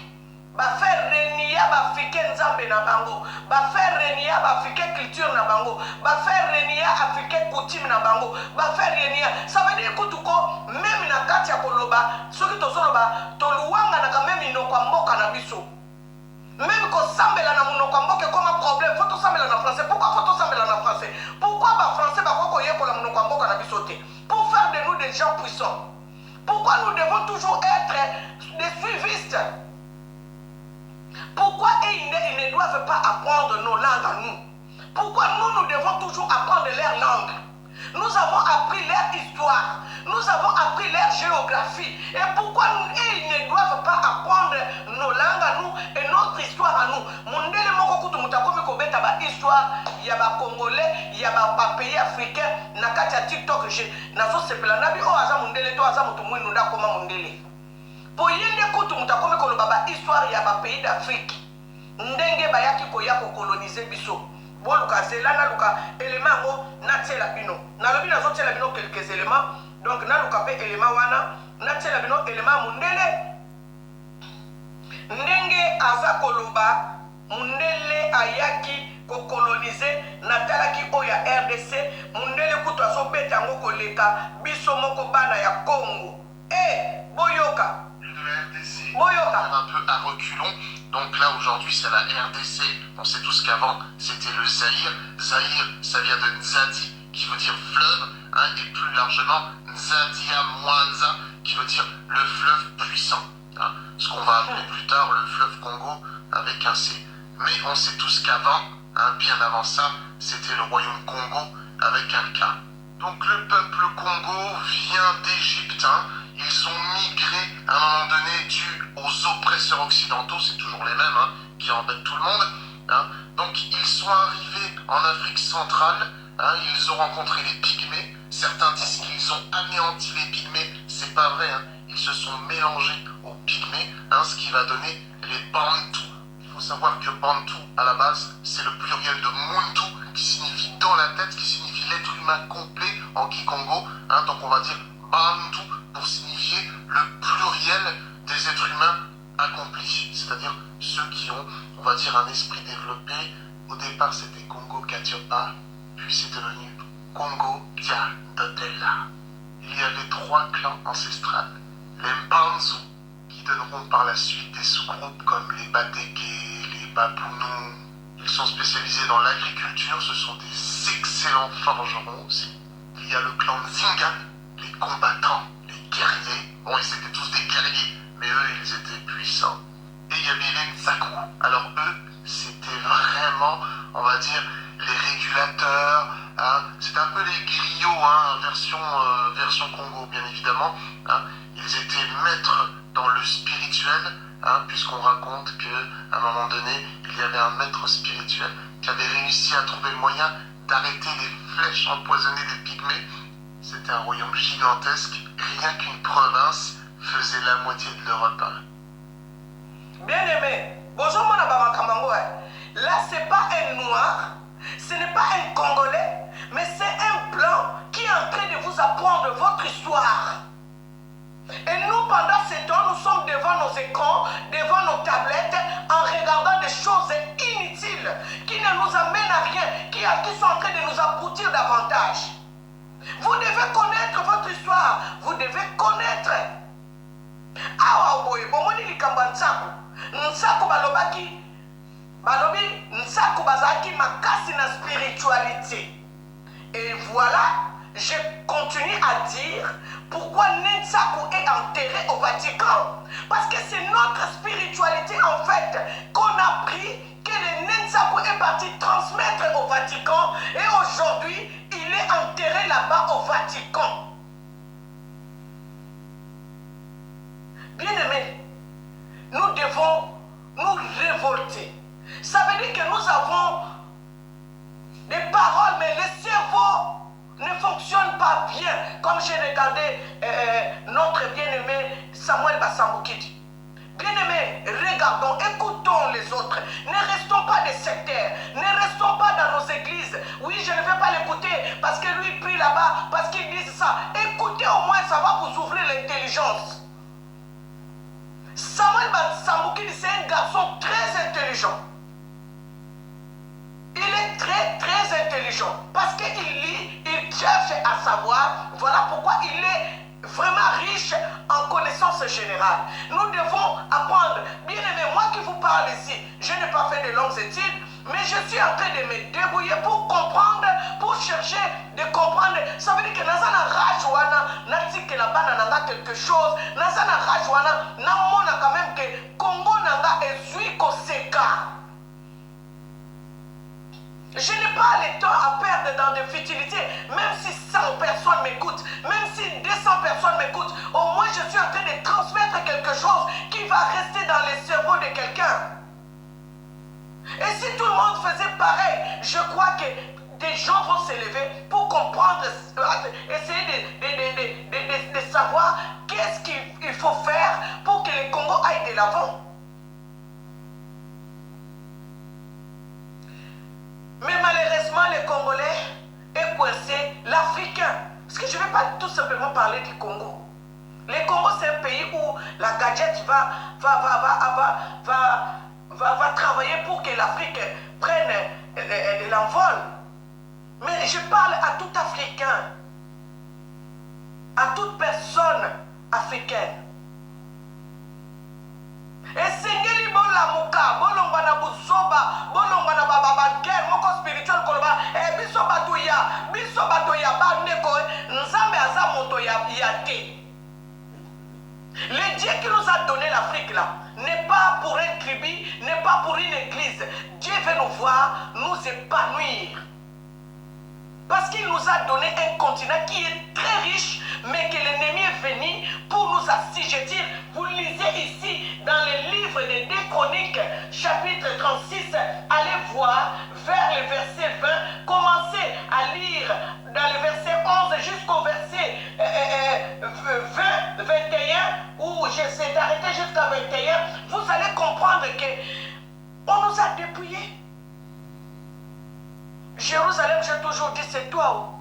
ba faire renier ba africain nzambe na bango, ba faire renier ba africain culture na bango, ba faire renier africain coutume na bango, ba faire renier. Ça veut dire que tuko même na kati ya koloba, soki tozoloba toluwanga na même inoko mboka na biso. Même ko sambela na munoko mboka comme problème, faut to sambela na français. Pourquoi faut to sambela na français? Pourquoi ba français ba ko yekola munoko mboka na biso te? Pour faire de nous des gens puissants. Pourquoi nous devons toujours être des suivistes? Pourquoi ils ne doivent pas apprendre nos langues à nous? Pourquoi nous devons toujours apprendre leur langue? Nous avons appris leur histoire. Nous avons appris leur géographie. Et pourquoi ils ne doivent pas apprendre nos langues à nous et notre histoire à nous? Mondele moko kutu mutakomi kobeta ba histoire ya ba Congolais, ya ba pays africains na kati ya TikTok na so sepela nabi o aza mondele to aza mutu mwinu nda koma mondele. Pour yende kutu mutakomi koloba ba histoire ya ba pays d'Afrique. Ndenge bayaki koya ko coloniser biso. Boluka zela na luka élément ngo na tela bino. Na lobi na zo tela bino quelques éléments. Donc na luka pe élément wana na tela bino élément mundele. Ndenge aza koloba mundele ayaki ko coloniser na talaki oya RDC mundele kutu azo beta ngo koleka biso moko bana ya Congo. Boyoka. De la RDC. Boyoka. Un peu à reculons. Donc là, aujourd'hui, c'est la RDC. On sait tous qu'avant, c'était le Zaïre. Zaïre, ça vient de Nzadi, qui veut dire fleuve, hein, et plus largement, Nzadia Mwanza, qui veut dire le fleuve puissant. Hein, ce qu'on va appeler plus tard le fleuve Congo avec un C. Mais on sait tous qu'avant, hein, bien avant ça, c'était le royaume Congo avec un K. Donc le peuple Congo vient d'Égypte. Hein. Ils ont migré à un moment donné dû aux oppresseurs occidentaux, c'est toujours les mêmes, hein, qui embêtent tout le monde. Hein. Donc ils sont arrivés en Afrique centrale, hein, ils ont rencontré les Pygmées. Certains disent qu'ils ont anéanti les Pygmées, c'est pas vrai, hein. Ils se sont mélangés aux Pygmées, hein, ce qui va donner les Bantous. Il faut savoir que Bantou, à la base, c'est le pluriel de Muntu, qui signifie dans la tête, qui signifie l'être humain complet en Kikongo. Hein, donc on va dire Bantu pour signifier le pluriel des êtres humains accomplis, c'est-à-dire ceux qui ont, on va dire, un esprit développé. Au départ, c'était Congo Katiopa, puis c'est devenu Congo Dia Dotella. Il y avait 3 clans ancestrales. Les Mbanzu, qui donneront par la suite des sous-groupes comme les Bateke, les Babounous. Ils sont spécialisés dans l'agriculture, ce sont des excellents forgerons aussi. Il y a le clan Nzinga, les combattants, les guerriers. Bon, ils étaient tous des guerriers, mais eux, ils étaient puissants. Et il y avait les Nzaku. Alors eux, c'était vraiment, on va dire, les régulateurs. Hein. C'était un peu les griots, hein, version Congo, bien évidemment. Hein. Ils étaient maîtres dans le spirituel, hein, puisqu'on raconte qu'à un moment donné, il y avait un maître spirituel qui avait réussi à trouver le moyen d'arrêter les flèches empoisonnées des Pygmées. C'était un royaume gigantesque, rien qu'une province faisait la moitié de l'Europe. Bien aimé, bonjour mon abamakambango. Là, c'est pas un noir, ce n'est pas un Congolais, mais c'est un blanc qui est en train de vous apprendre votre histoire. Et nous, pendant ce temps, nous sommes devant nos écrans, devant nos tablettes, en regardant des choses inutiles qui ne nous amènent à rien, qui sont en train de nous abrutir davantage. Vous devez connaître votre histoire, vous devez connaître. Awa boye, bomoni likamba nsaku. Nsaku balobaki, balobi nsaku bazaki makasi na spiritualité. Et voilà, je continue à dire pourquoi Nsaku est enterré au Vatican. Parce que c'est notre spiritualité en fait qu'on a pris, que le Nsaku est parti transmettre au Vatican. Et aujourd'hui, il est enterré là-bas au Vatican. Bien-aimés, nous devons nous révolter. Ça veut dire que nous avons des paroles, mais le cerveau ne fonctionne pas bien. Comme j'ai regardé notre bien-aimé Samuel Bassamboukidi. Bien-aimés, regardons, écoutons les autres. Ne restons pas des sectaires. Ne restons pas dans nos églises. Oui, je ne vais pas l'écouter parce que lui prie là-bas, parce qu'il dit ça. Écoutez au moins, ça va vous ouvrir l'intelligence. Samuel Bassamboukidi, c'est un garçon très intelligent. Il est très très intelligent parce qu'il lit, il cherche à savoir. Voilà pourquoi il est vraiment riche en connaissances générales. Nous devons apprendre. Bien aimé, moi qui vous parle ici, je n'ai pas fait de longues études, mais je suis en train de me débrouiller pour comprendre, pour chercher de comprendre. Ça veut dire que Nazana Rajwana, Natsike la bana nanga quelque chose, Nazana Rajwana, Namona quand même que Congo nanga est Zuiko Seka. Je n'ai pas le temps à perdre dans des futilités. Même si 100 personnes m'écoutent, même si 200 personnes m'écoutent, au moins je suis en train de transmettre quelque chose qui va rester dans le cerveau de quelqu'un. Et si tout le monde faisait pareil, je crois que des gens vont s'élever pour comprendre, essayer de savoir qu'est-ce qu'il faut faire pour que le Congo aille de l'avant. Mais malheureusement, le Congolais est coincé, l'Africain. Parce que je ne vais pas tout simplement parler du Congo. Le Congo, c'est un pays où la gadget va travailler pour que l'Afrique prenne l'envol. Mais je parle à tout Africain, à toute personne africaine. esengeli bolamuka bolongwa na buzoba bolongwa na bababagere moko spirituel koloba biso bato ya bandeko nzambe aza moto ya te. Le Dieu qui nous a donné l'Afrique là n'est pas pour un tribu, n'est pas pour une église. Dieu veut nous voir, nous épanouir. Parce qu'il nous a donné un continent qui est très riche, mais que l'ennemi est venu pour nous assujettir. Vous lisez ici dans le livre des 2 Chroniques, chapitre 36, allez voir vers le verset 20, commencez à lire dans le verset 11 jusqu'au verset 20, 21, où je s'est arrêté jusqu'à 21, vous allez comprendre que on nous a dépouillés. Jérusalem, j'ai toujours dit, c'est toi.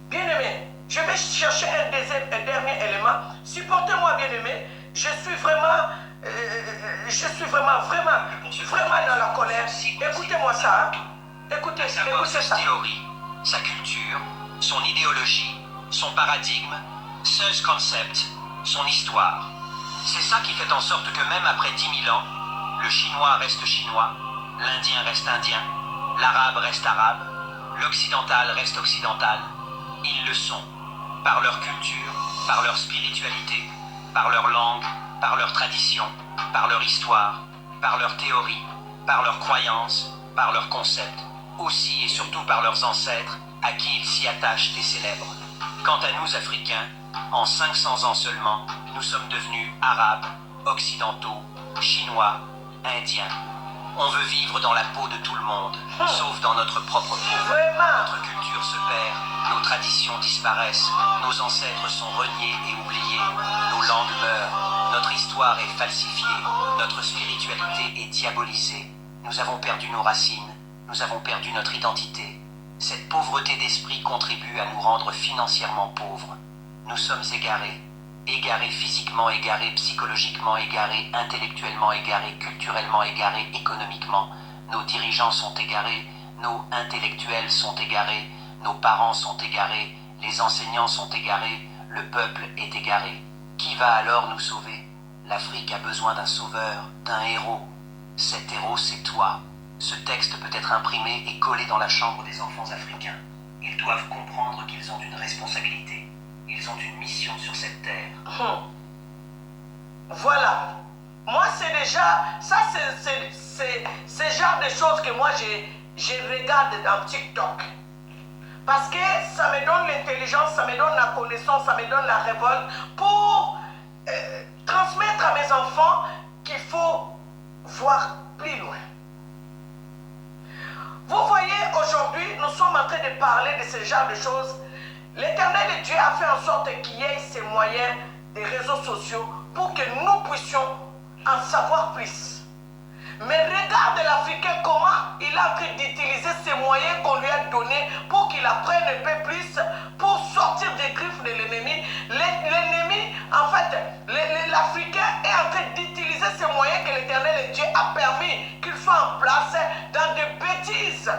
Bien-aimé, je vais chercher un dernier élément. Supportez-moi, bien-aimé. Je suis vraiment dans la colère. Écoutez-moi ça. Écoutez ça. Sa théorie, sa culture, son idéologie, son paradigme, son concept, son histoire. C'est ça qui fait en sorte que même après 10 000 ans, le chinois reste chinois, l'indien reste indien, l'arabe reste arabe, l'occidental reste occidental. Ils le sont, par leur culture, par leur spiritualité, par leur langue, par leur tradition, par leur histoire, par leur théorie, par leurs croyances, par leurs concepts, aussi et surtout par leurs ancêtres à qui ils s'y attachent et célèbrent. Quant à nous, Africains, en 500 ans seulement, nous sommes devenus arabes, occidentaux, chinois, indiens. On veut vivre dans la peau de tout le monde, sauf dans notre propre peau. Notre culture se perd, nos traditions disparaissent, nos ancêtres sont reniés et oubliés, nos langues meurent, notre histoire est falsifiée, notre spiritualité est diabolisée. Nous avons perdu nos racines, nous avons perdu notre identité. Cette pauvreté d'esprit contribue à nous rendre financièrement pauvres. Nous sommes égarés. Égarés physiquement, égarés psychologiquement, égarés intellectuellement, égarés culturellement, égarés économiquement. Nos dirigeants sont égarés, nos intellectuels sont égarés, nos parents sont égarés, les enseignants sont égarés, le peuple est égaré. Qui va alors nous sauver? L'Afrique a besoin d'un sauveur, d'un héros. Cet héros, c'est toi. Ce texte peut être imprimé et collé dans la chambre des enfants africains. Ils doivent comprendre qu'ils ont une responsabilité. Ils ont une mission sur cette terre. Voilà. Moi, c'est déjà... Ça, c'est genre de choses que moi, je regarde dans TikTok. Parce que ça me donne l'intelligence, ça me donne la connaissance, ça me donne la révolte pour transmettre à mes enfants qu'il faut voir plus loin. Vous voyez, aujourd'hui, nous sommes en train de parler de ce genre de choses. L'Éternel Dieu a fait en sorte qu'il y ait ces moyens des réseaux sociaux pour que nous puissions en savoir plus. Mais regarde l'Africain comment il a pris d'utiliser ces moyens qu'on lui a donnés pour qu'il apprenne un peu plus, pour sortir des griffes de l'ennemi. L'ennemi, en fait, l'Africain est en train d'utiliser ces moyens que l'Éternel Dieu a permis qu'il soit en place dans des bêtises.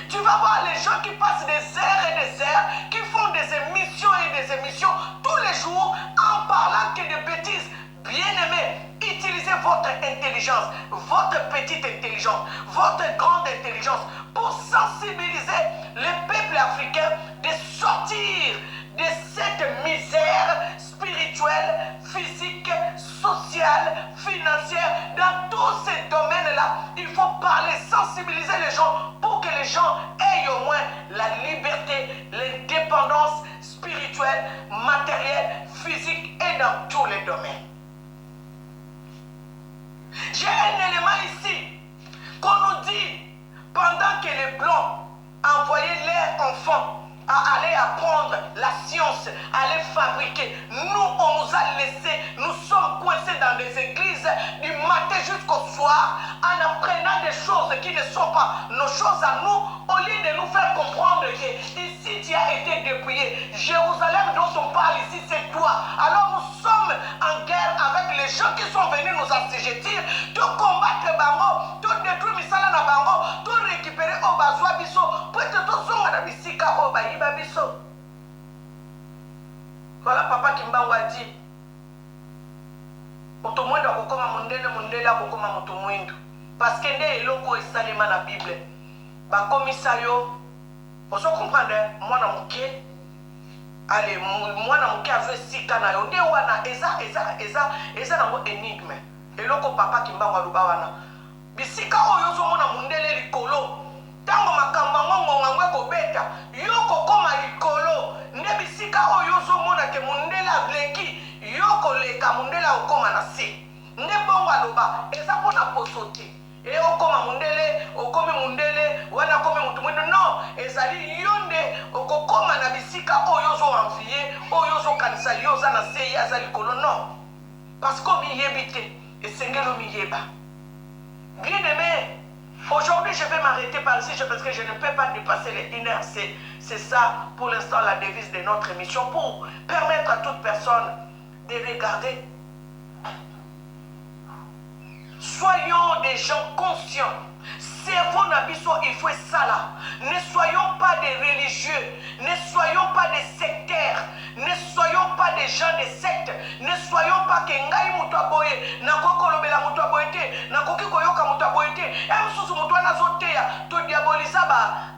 Tu vas voir les gens qui passent des heures et des heures, qui font des émissions et des émissions tous les jours en parlant que de bêtises. Bien-aimés, utilisez votre intelligence, votre petite intelligence, votre grande intelligence pour sensibiliser les peuples africains de sortir de cette misère spirituelle, physique, sociale, financière. Dans tous ces domaines-là, il faut parler, sensibiliser les gens pour que les gens aient au moins la liberté, l'indépendance spirituelle, matérielle, physique et dans tous les domaines. J'ai un élément ici qu'on nous dit pendant que les Blancs envoyaient leurs enfants à aller apprendre la science, à les fabriquer. Nous, on nous a laissés, nous sommes coincés dans des églises du matin jusqu'au soir en apprenant des choses qui ne sont pas nos choses à nous, au lieu de nous faire comprendre que ici tu as été dépouillé. Jérusalem dont on parle ici, c'est toi. Alors nous sommes en guerre avec les gens qui sont venus nous assujettir, de combattre Bango, de détruire Misala na Bango, de récupérer Obazwa Biso, pour te zonga na bisika Obayiba Biso. Voilà Papa Kimbangu a dit, moto mwindu akokoma mondele mondele akokoma moto mwindu parce que nde eloko esalema na Bible bakomisa yo ozo comprendre mwana moke ale mwana moke azwe sika na yo nde wana eza nango énigme eloko papa kimbango aloba wana bisika oyo ozomona mondele likolo tango makambo ngongo ngwe kobeta yo kokoma likolo nde bisika oyo ozomona ke mondele ableki yo koleka mondele okoma na se nde bongo aloba eza mpona poso te e okoma mondele okomi mondele wana komi mutu mwendo non ezali yo nde okokoma na bisika oyo ozoanvie oyo ozokanisa yo oza na se ye aza likolo non parce que omiyebi te esengeli omiyeba bien aimé. Aujourd'hui, je vais m'arrêter par ici parce que je ne peux pas dépasser les 1 heure. C'est ça, pour l'instant, la devise de notre émission pour permettre à toute personne de regarder. Soyons des gens conscients. Cerveau Nabiso, il faut ça là. Ne soyons pas des religieux. Ne soyons pas des sectaires. Ne soyons pas des gens de sectes. Ne soyons pas que ngai mutaboye na kokolobela mutaboyete na koki koyoka mutaboyete emsusu mutu anazoteya to diaboliza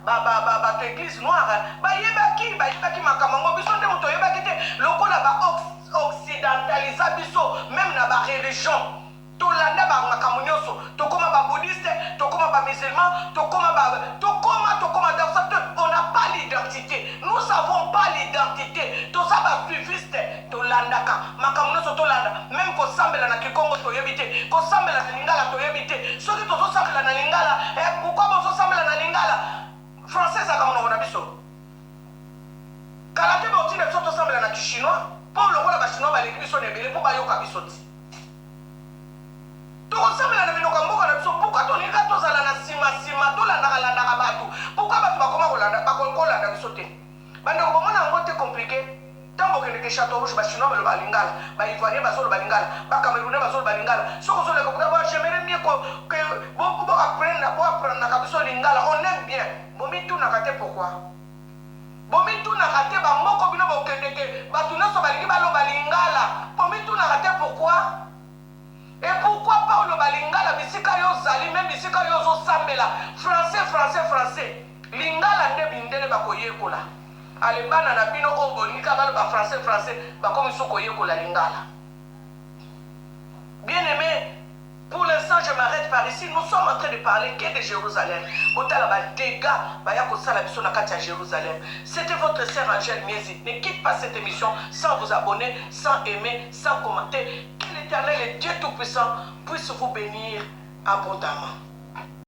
ba to église noire ba yebaki makamango biso nde mutu yebaki te lokola ba occidentaliser biso même na ba religion tolanda ba makambo nyonso tokoma ba bouddhiste tokoma ba musulman tokoma dans ça on n'a pas l'identité nous savons pas l'identité to ça ba suiviste tolandaka makambo nyonso tolanda même ko sambela na kikongo to yebite ko sambela na lingala to yebite soki to sambela na lingala pourquoi bo sambela na lingala français akamono na biso kalate ba otine biso to sambela na chinois pour le roi ba chinois ba leki biso ne bele pour ba yoka biso ti tokosambela na binoka mboka na biso pourquoi tolinga tozala na nsima tolandaka bato pourquoi bato bakoma kolanda biso te bandeko bomona yango te compliqué ntango okendeke château rouge bachinois baloba lingala baivoirien bazoloba lingala bacamerounais bazoloba lingala soki ozoleka kuta j'aimerais mieux boapprendaka biso lingala on aime bien bomitunaka te pourquoi bomitunaka te bamboko bino bokendeke bato nyonso balingi baloba lingala bomitunaka te pourquoi. Et pourquoi pas le balingala bisika yo zali même bisika yo zo sambela français lingala nde bindele bakoyekola alebana na bino o bonika baloba français bakomi soko yekola lingala. Bien aimé, pour l'instant je m'arrête par ici. Nous sommes en train de parler que de Jérusalem. Botala ba dégâts baya ko sala biso na kati ya Jérusalem. C'était votre sœur Angèle Miezi. Ne quitte pas cette émission sans vous abonner, sans aimer, sans commenter. Que l'Éternel et Dieu Tout-Puissant puisse vous bénir abondamment.